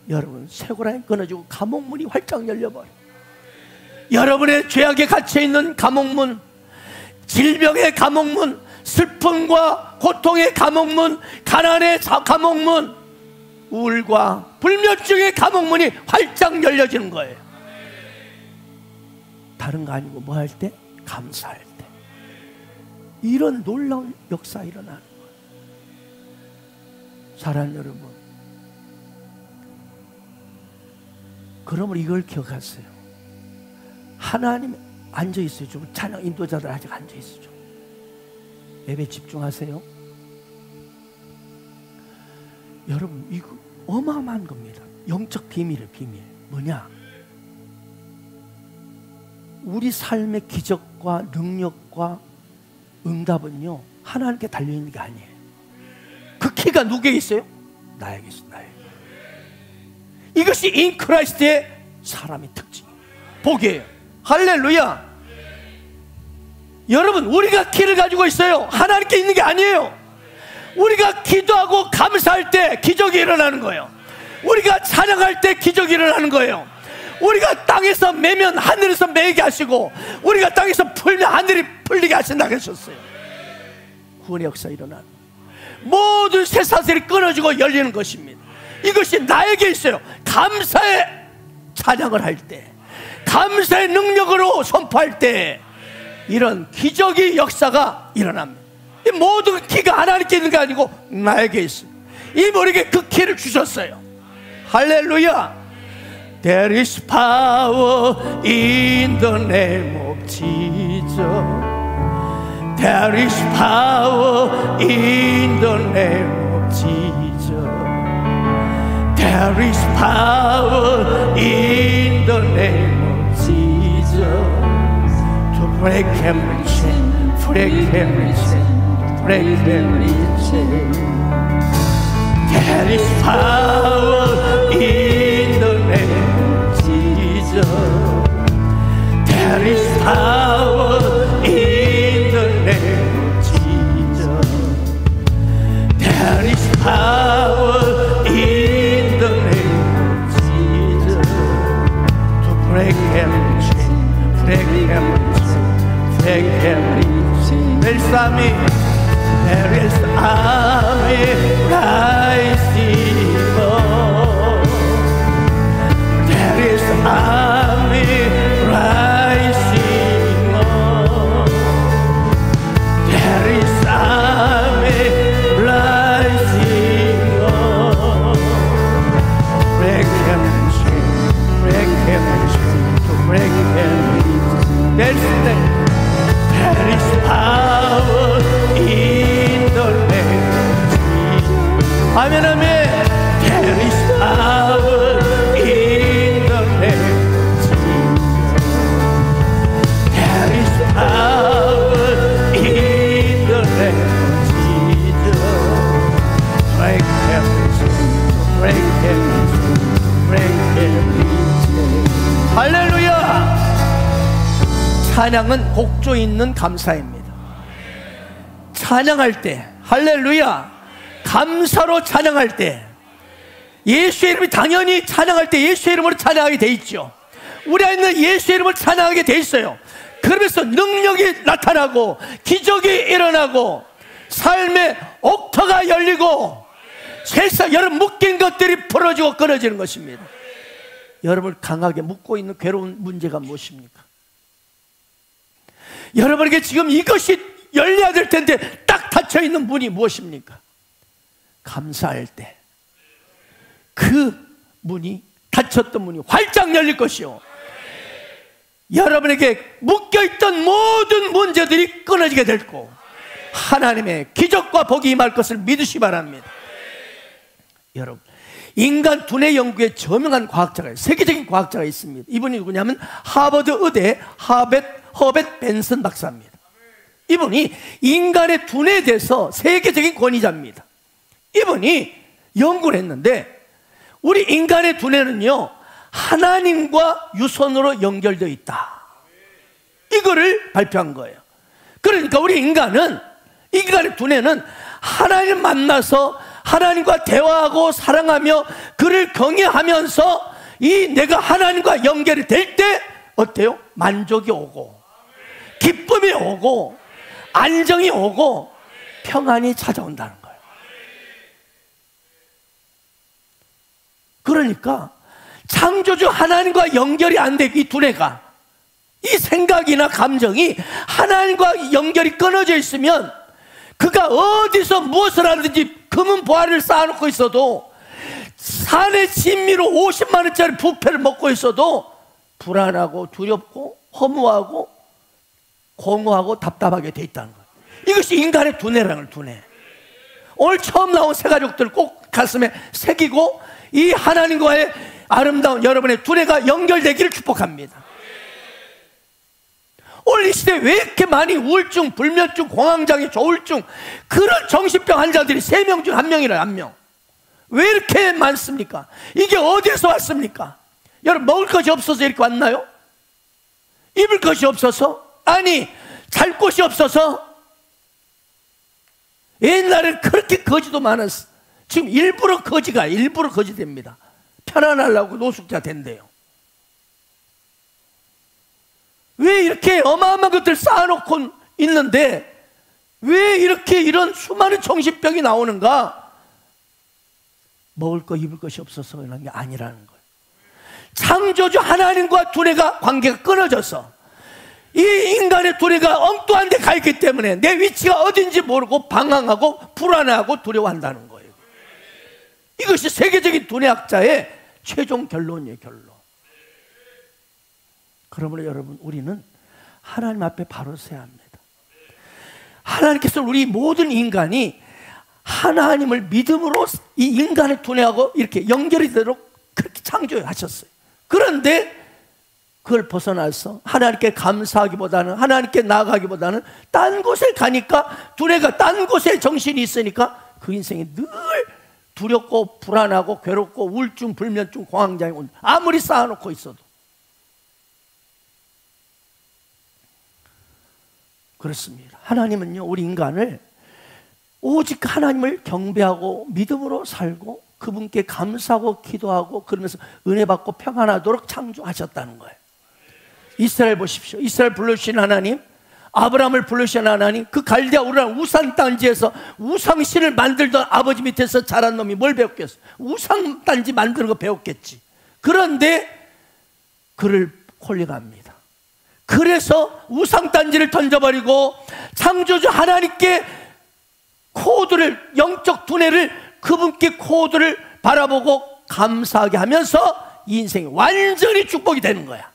여러분 쇠고랑이 끊어지고 감옥문이 활짝 열려버려요. 여러분의 죄악에 갇혀있는 감옥문, 질병의 감옥문, 슬픔과 고통의 감옥문, 가난의 감옥문, 우울과 불면증의 감옥문이 활짝 열려지는 거예요. 다른 거 아니고 뭐 할 때? 감사할 때. 이런 놀라운 역사 일어나는 거예요. 사랑하는 여러분, 그러므로 이걸 기억하세요. 하나님 앉아있어요. 좀 찬양 인도자들 아직 앉아있어요. 예배 집중하세요. 여러분, 이거 어마어마한 겁니다. 영적 비밀이에요. 비밀. 뭐냐? 우리 삶의 기적과 능력과 응답은요, 하나님께 달려있는 게 아니에요. 그 키가 누구에게 있어요? 나에게 있어요. 나에게. 이것이 인 크라이스트의 사람의 특징이에요. 복이에요. 할렐루야. 여러분, 우리가 키를 가지고 있어요. 하나님께 있는 게 아니에요. 우리가 기도하고 감사할 때 기적이 일어나는 거예요. 우리가 찬양할 때 기적이 일어나는 거예요. 우리가 땅에서 매면 하늘에서 매게 하시고, 우리가 땅에서 풀면 하늘이 풀리게 하신다고 하셨어요. 구원의 역사 일어나는, 모든 쇠사슬이 끊어지고 열리는 것입니다. 이것이 나에게 있어요. 감사의 찬양을 할 때, 감사의 능력으로 선포할 때 이런 기적의 역사가 일어납니다. 이 모든 키가 하나님께 있는 게 아니고 나에게 있어요. 이 머리에 그 키를 주셨어요. 할렐루야. There is power in the name of Jesus. There is power in the name of Jesus. There is power in the name of Jesus. To break every chain, break every chain, break every chain. There is power in the name of Jesus. There is power in the name of Jesus. There is power in the name of Jesus. To break every chain, break every chain, break every chain. There's army, there is army rising up. There is army rising up. There is army rising up. Break every chain, break every chain, to break every chain. There is power in the name of Jesus. 아멘, 아멘. There is power in the name of Jesus. There is power in the name of Jesus. Break every chain, break every chain, break every chain. 할렐루야. 찬양은 곡조 있는 감사입니다. 찬양할 때, 할렐루야, 감사로 찬양할 때, 예수의 이름이 당연히 찬양할 때 예수의 이름으로 찬양하게 돼 있죠. 우리 안에 있는 예수의 이름을 찬양하게 돼 있어요. 그러면서 능력이 나타나고 기적이 일어나고 삶의 옥터가 열리고 세상 여러분 묶인 것들이 풀어지고 끊어지는 것입니다. 여러분을 강하게 묶고 있는 괴로운 문제가 무엇입니까? 여러분에게 지금 이것이 열려야 될 텐데 딱 닫혀있는 문이 무엇입니까? 감사할 때 그 문이, 닫혔던 문이 활짝 열릴 것이요, 여러분에게 묶여있던 모든 문제들이 끊어지게 될 거, 하나님의 기적과 복이 임할 것을 믿으시기 바랍니다. 여러분, 인간 두뇌 연구에 저명한 과학자가, 세계적인 과학자가 있습니다. 이분이 누구냐면 하버드 의대 허벳 벤슨 박사입니다. 이분이 인간의 두뇌에 대해서 세계적인 권위자입니다. 이분이 연구를 했는데 우리 인간의 두뇌는요, 하나님과 유선으로 연결되어 있다, 이거를 발표한 거예요. 그러니까 우리 인간의 두뇌는 하나님 만나서 하나님과 대화하고 사랑하며 그를 경외하면서 이 내가 하나님과 연결이 될 때 어때요? 만족이 오고 기쁨이 오고 안정이 오고 평안이 찾아온다는 거예요. 그러니까 창조주 하나님과 연결이 안 돼, 이 두뇌가, 이 생각이나 감정이 하나님과 연결이 끊어져 있으면 그가 어디서 무엇을 하든지 금은 보화를 쌓아놓고 있어도, 산의 진미로 50만 원짜리 부패를 먹고 있어도 불안하고 두렵고 허무하고 공허하고 답답하게 돼 있다는 거예요. 이것이 인간의 두뇌라는 두뇌. 오늘 처음 나온 새 가족들 꼭 가슴에 새기고 이 하나님과의 아름다운 여러분의 두뇌가 연결되기를 축복합니다. 오늘 이 시대에 왜 이렇게 많이 우울증, 불면증, 공황장애, 조울증, 그런 정신병 환자들이 3명 중 1명이라 1명. 왜 이렇게 많습니까? 이게 어디에서 왔습니까? 여러분, 먹을 것이 없어서 이렇게 왔나요? 입을 것이 없어서? 아니, 잘 곳이 없어서? 옛날에는 그렇게 거지도 많았어. 지금 일부러 거지 됩니다. 편안하려고 노숙자 된대요. 왜 이렇게 어마어마한 것들 쌓아놓고 있는데 왜 이렇게 이런 수많은 정신병이 나오는가? 먹을 거 입을 것이 없어서 그런 게 아니라는 거예요. 창조주 하나님과 두뇌가 관계가 끊어져서 이 인간의 두뇌가 엉뚱한 데 가 있기 때문에 내 위치가 어딘지 모르고 방황하고 불안해하고 두려워한다는 거예요. 이것이 세계적인 두뇌학자의 최종 결론이에요. 결론. 그러므로 여러분, 우리는 하나님 앞에 바로 서야 합니다. 하나님께서 우리 모든 인간이 하나님을 믿음으로 이 인간의 두뇌하고 이렇게 연결이 되도록 그렇게 창조하셨어요. 그런데 그걸 벗어나서 하나님께 감사하기보다는, 하나님께 나아가기보다는 딴 곳에 가니까, 두뇌가 딴 곳에 정신이 있으니까 그 인생이 늘 두렵고 불안하고 괴롭고 우울증, 불면증, 공황장애, 아무리 쌓아놓고 있어도. 그렇습니다. 하나님은요, 우리 인간을 오직 하나님을 경배하고 믿음으로 살고 그분께 감사하고 기도하고 그러면서 은혜 받고 평안하도록 창조하셨다는 거예요. 이스라엘 보십시오. 이스라엘 불러주신 하나님, 아브라함을 불러주신 하나님, 그 갈대아 우르라는 우상 단지에서 우상신을 만들던 아버지 밑에서 자란 놈이 뭘 배웠겠어? 우상 단지 만드는 거 배웠겠지. 그런데 그를 홀리갑니다. 그래서 우상 단지를 던져버리고 창조주 하나님께 코드를, 영적 두뇌를, 그분께 코드를 바라보고 감사하게 하면서 이 인생이 완전히 축복이 되는 거야.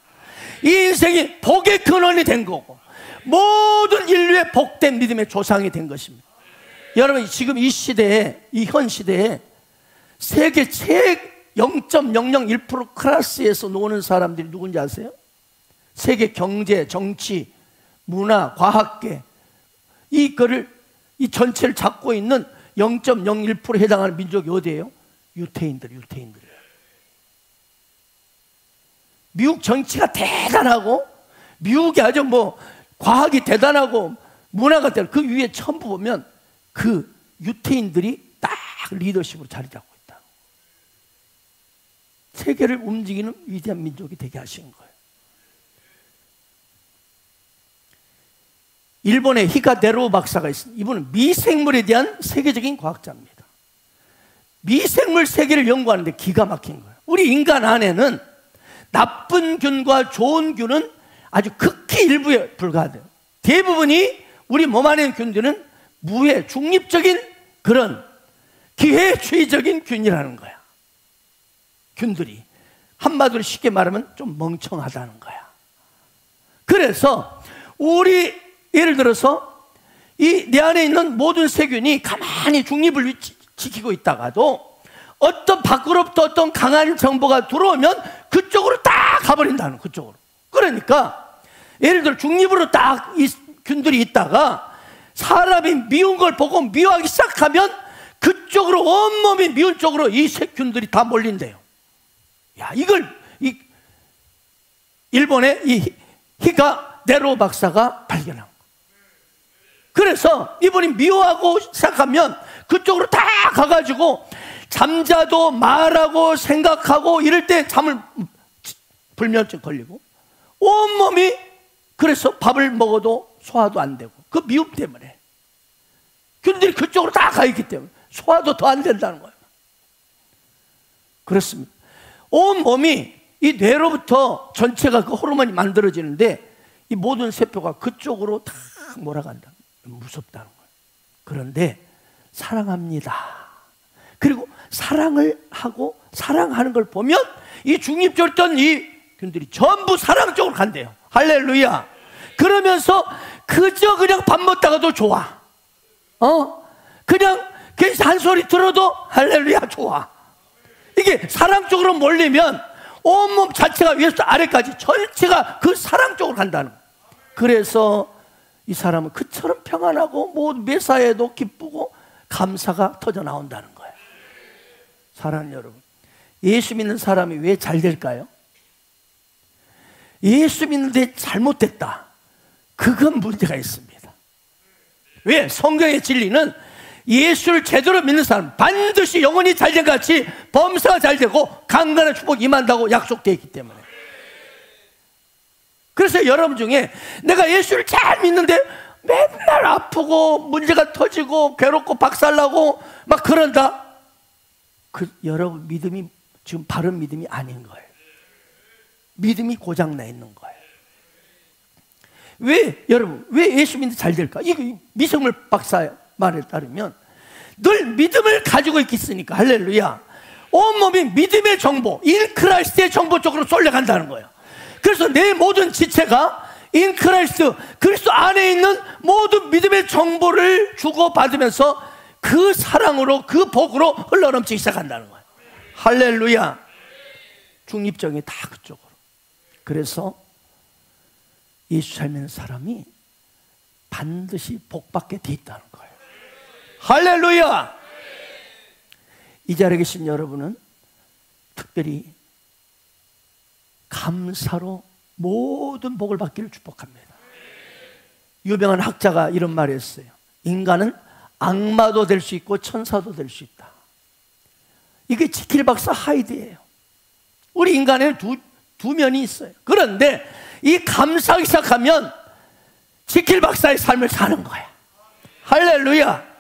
이 인생이 복의 근원이 된 거고 모든 인류의 복된 믿음의 조상이 된 것입니다. 여러분, 지금 이 시대에, 이 현 시대에 세계 최 0.001% 클래스에서 노는 사람들이 누군지 아세요? 세계 경제, 정치, 문화, 과학계, 이 전체를 잡고 있는 0.01%에 해당하는 민족이 어디예요? 유태인들이에요. 미국 정치가 대단하고, 미국이 아주 과학이 대단하고, 문화가 대단하고, 그 위에 전부 보면 그 유태인들이 딱 리더십으로 자리 잡고 있다. 세계를 움직이는 위대한 민족이 되게 하신 거예요. 일본의 히가네로 박사가 있습니다. 이분은 미생물에 대한 세계적인 과학자입니다. 미생물 세계를 연구하는데 기가 막힌 거예요. 우리 인간 안에는 나쁜 균과 좋은 균은 아주 극히 일부에 불과해요. 대부분이 우리 몸 안에 있는 균들은 무해, 중립적인 그런 기회주의적인 균이라는 거야. 균들이 한마디로 쉽게 말하면 좀 멍청하다는 거야. 그래서 우리 예를 들어서 이 내 안에 있는 모든 세균이 가만히 중립을 지키고 있다가도 어떤 밖으로부터 어떤 강한 정보가 들어오면 그쪽으로 딱 가버린다는, 그쪽으로. 그러니까 예를 들어 중립으로 딱 이 균들이 있다가 사람이 미운 걸 보고 미워하기 시작하면 그쪽으로, 온몸이 미운 쪽으로 이 균들이 다 몰린대요. 야, 이걸 일본의 이 히가네로 박사가 발견한 거예요. 그래서 이분이 미워하고 시작하면 그쪽으로 다 가가지고 잠자도 말하고 생각하고 이럴 때 불면증 걸리고 온몸이, 그래서 밥을 먹어도 소화도 안 되고 그 미움 때문에 균들이 그쪽으로 다 가 있기 때문에 소화도 더 안 된다는 거예요. 그렇습니다. 온 몸이 이 뇌로부터 전체가 그 호르몬이 만들어지는데 이 모든 세포가 그쪽으로 다 몰아간다. 무섭다는 거예요. 그런데 사랑합니다. 그리고 사랑을 하고 사랑하는 걸 보면 이 중립적이었던 이 균들이 전부 사랑 쪽으로 간대요. 할렐루야. 그러면서 그저 그냥 밥 먹다가도 좋아. 그냥 한 소리 들어도 할렐루야 좋아. 이게 사랑 쪽으로 몰리면 온몸 자체가 위에서 아래까지 전체가 그 사랑 쪽으로 간다는 거예요. 그래서 이 사람은 그처럼 평안하고 모든 매사에도 기쁘고 감사가 터져 나온다는 거예요. 사랑하는 여러분, 예수 믿는 사람이 왜 잘 될까요? 예수 믿는데 잘못됐다, 그건 문제가 있습니다. 왜? 성경의 진리는 예수를 제대로 믿는 사람 반드시 영혼이 잘된 것 같이 범사가 잘되고 강건한 축복이 임한다고 약속되어 있기 때문에. 그래서 여러분 중에 내가 예수를 잘 믿는데 맨날 아프고 문제가 터지고 괴롭고 박살나고 막 그런다, 여러분 믿음이 지금 바른 믿음이 아닌 거예요. 믿음이 고장나 있는 거예요. 왜 여러분, 왜 예수 믿는데 잘 될까? 이거 미성물 박사의 말에 따르면 늘 믿음을 가지고 있겠으니까, 할렐루야, 온몸이 믿음의 정보, 인크라이스트의 정보 쪽으로 쏠려간다는 거예요. 그래서 내 모든 지체가 인크라이스트, 그리스도 안에 있는 모든 믿음의 정보를 주고받으면서 그 사랑으로, 그 복으로 흘러넘치기 시작한다는 거예요. 할렐루야. 중립적인 다 그쪽으로. 그래서 예수 잘 믿는 사람이 반드시 복받게 돼 있다는 거예요. 할렐루야. 이 자리에 계신 여러분은 특별히 감사로 모든 복을 받기를 축복합니다. 유명한 학자가 이런 말을 했어요. 인간은 악마도 될 수 있고 천사도 될 수 있다. 이게 지킬 박사 하이드예요. 우리 인간에는 두 면이 있어요. 그런데 이 감사하기 시작하면 지킬 박사의 삶을 사는 거야. 할렐루야.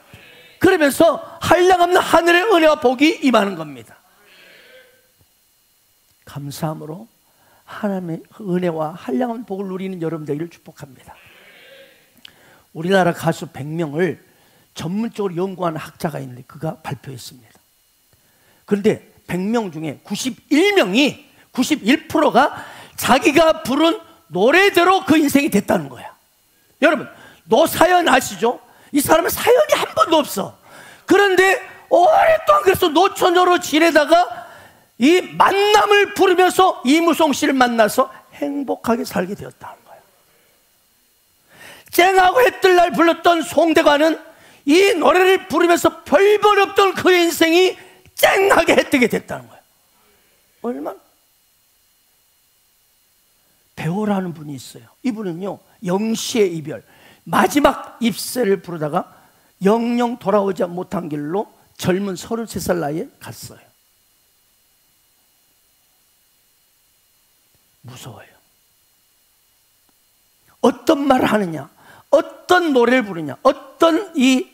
그러면서 한량없는 하늘의 은혜와 복이 임하는 겁니다. 감사함으로 하나님의 은혜와 한량없는 복을 누리는 여러분 되기를 축복합니다. 우리나라 가수 100명을 전문적으로 연구하는 학자가 있는데 그가 발표했습니다. 그런데 100명 중에 91명이 91%가 자기가 부른 노래대로 그 인생이 됐다는 거야. 여러분, 노사연 아시죠? 이 사람은 사연이 한 번도 없어. 그런데 오랫동안 그래서 노처녀로 지내다가 이 만남을 부르면서 이무송 씨를 만나서 행복하게 살게 되었다는 거예요. 쨍하고 해뜰날 불렀던 송대관은 이 노래를 부르면서 별볼 없던 그의 인생이 쨍하게 해뜨게 됐다는 거예요. 얼마나? 배우라는 분이 있어요. 이분은요, 영시의 이별, 마지막 입세를 부르다가 영영 돌아오지 못한 길로 젊은 33살 나이에 갔어요. 무서워요. 어떤 말을 하느냐, 어떤 노래를 부르냐, 어떤 이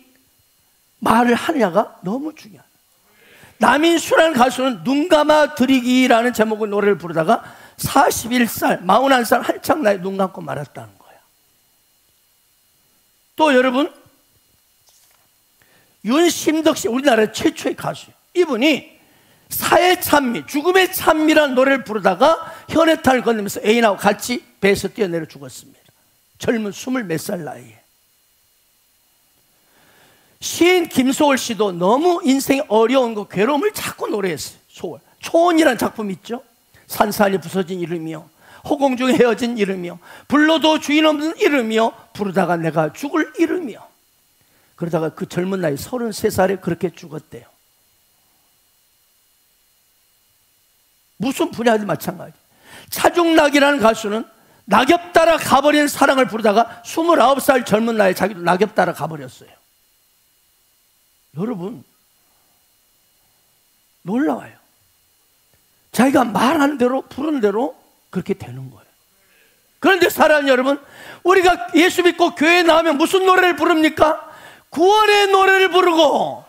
말을 하느냐가 너무 중요해요. 남인수라는 가수는 눈 감아 드리기라는 제목의 노래를 부르다가 41살, 41살 한창 나이에 눈 감고 말았다는 거예요. 또 여러분, 윤심덕 씨, 우리나라 최초의 가수예요. 이분이 사의 찬미, 죽음의 찬미라는 노래를 부르다가 현해탄을 건너면서 애인하고 같이 배에서 뛰어내려 죽었습니다. 젊은 20몇 살 나이에. 시인 김소월 씨도 너무 인생이 어려운 거, 괴로움을 자꾸 노래했어요. 소월. 초원이라는 작품 있죠? 산산이 부서진 이름이요, 호공 중에 헤어진 이름이요, 불러도 주인 없는 이름이요, 부르다가 내가 죽을 이름이요. 그러다가 그 젊은 나이 33살에 그렇게 죽었대요. 무슨 분야도 마찬가지. 차중락이라는 가수는 낙엽 따라 가버린 사랑을 부르다가 29살 젊은 나이에 자기도 낙엽 따라 가버렸어요. 여러분, 놀라워요. 자기가 말한 대로, 부른 대로 그렇게 되는 거예요. 그런데 사랑하는 여러분, 우리가 예수 믿고 교회에 나오면 무슨 노래를 부릅니까? 구원의 노래를 부르고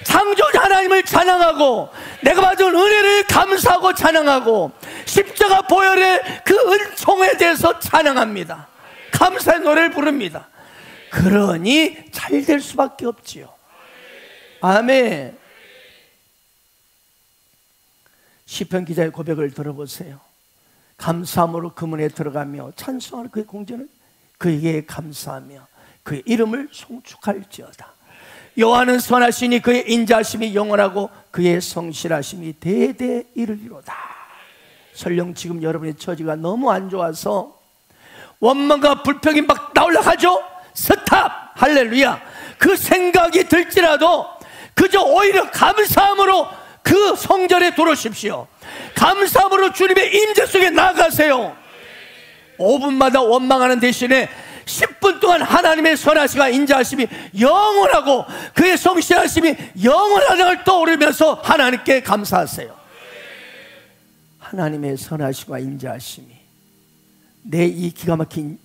창조자 하나님을 찬양하고 내가 받은 은혜를 감사하고 찬양하고 십자가 보혈의 그 은총에 대해서 찬양합니다. 감사의 노래를 부릅니다. 그러니 잘 될 수밖에 없지요. 아멘. 시편 기자의 고백을 들어보세요. 감사함으로 그 문에 들어가며 찬송하는 그의 공전을 그에게 감사하며 그의 이름을 송축할지어다. 여호와는 선하시니 그의 인자하심이 영원하고 그의 성실하심이 대대 이르리로다. 설령 지금 여러분의 처지가 너무 안 좋아서 원망과 불평이 막 나오려 하죠? 스탑! 할렐루야! 그 생각이 들지라도 그저 오히려 감사함으로 그 성전에 들어오십시오. 감사함으로 주님의 임재 속에 나가세요. 5분마다 원망하는 대신에 10분 동안 하나님의 선하심과 인자하심이 영원하고 그의 성실하심이 영원하다는 걸 떠오르면서 하나님께 감사하세요. 하나님의 선하심과 인자하심이 내 이 기가 막힌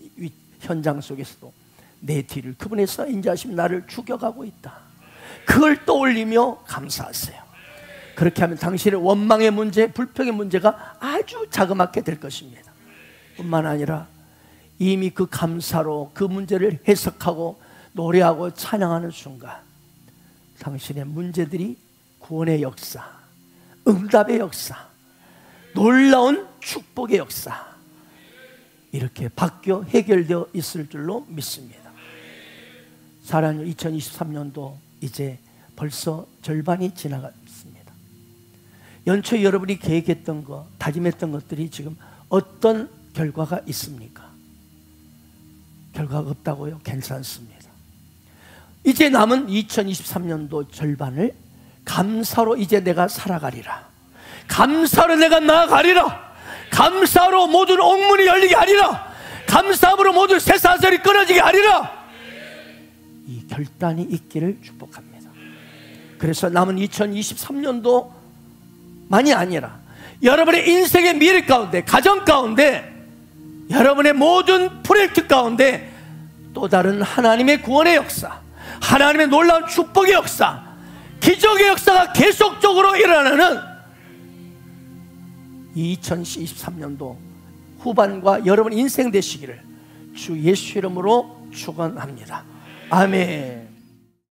현장 속에서도 내 뒤를 그분의 선한 인자하심이 나를 죽여가고 있다. 그걸 떠올리며 감사하세요. 그렇게 하면 당신의 원망의 문제, 불평의 문제가 아주 자그맣게 될 것입니다. 뿐만 아니라 이미 그 감사로 그 문제를 해석하고 노래하고 찬양하는 순간 당신의 문제들이 구원의 역사, 응답의 역사, 놀라운 축복의 역사 이렇게 바뀌어 해결되어 있을 줄로 믿습니다. 사랑하는 2023년도 이제 벌써 절반이 지나갔습니다. 연초에 여러분이 계획했던 것, 다짐했던 것들이 지금 어떤 결과가 있습니까? 결과가 없다고요? 괜찮습니다. 이제 남은 2023년도 절반을 감사로 이제 내가 살아가리라. 감사로 내가 나아가리라. 감사로 모든 옥문이 열리게 하리라. 감사함으로 모든 쇠사슬이 끊어지게 하리라. 이 결단이 있기를 축복합니다. 그래서 남은 2023년도만이 아니라 여러분의 인생의 미래 가운데, 가정 가운데, 여러분의 모든 프로젝트 가운데 또 다른 하나님의 구원의 역사, 하나님의 놀라운 축복의 역사, 기적의 역사가 계속적으로 일어나는 2023년도 후반과 여러분 인생 되시기를 주 예수 이름으로 축원합니다. 아멘.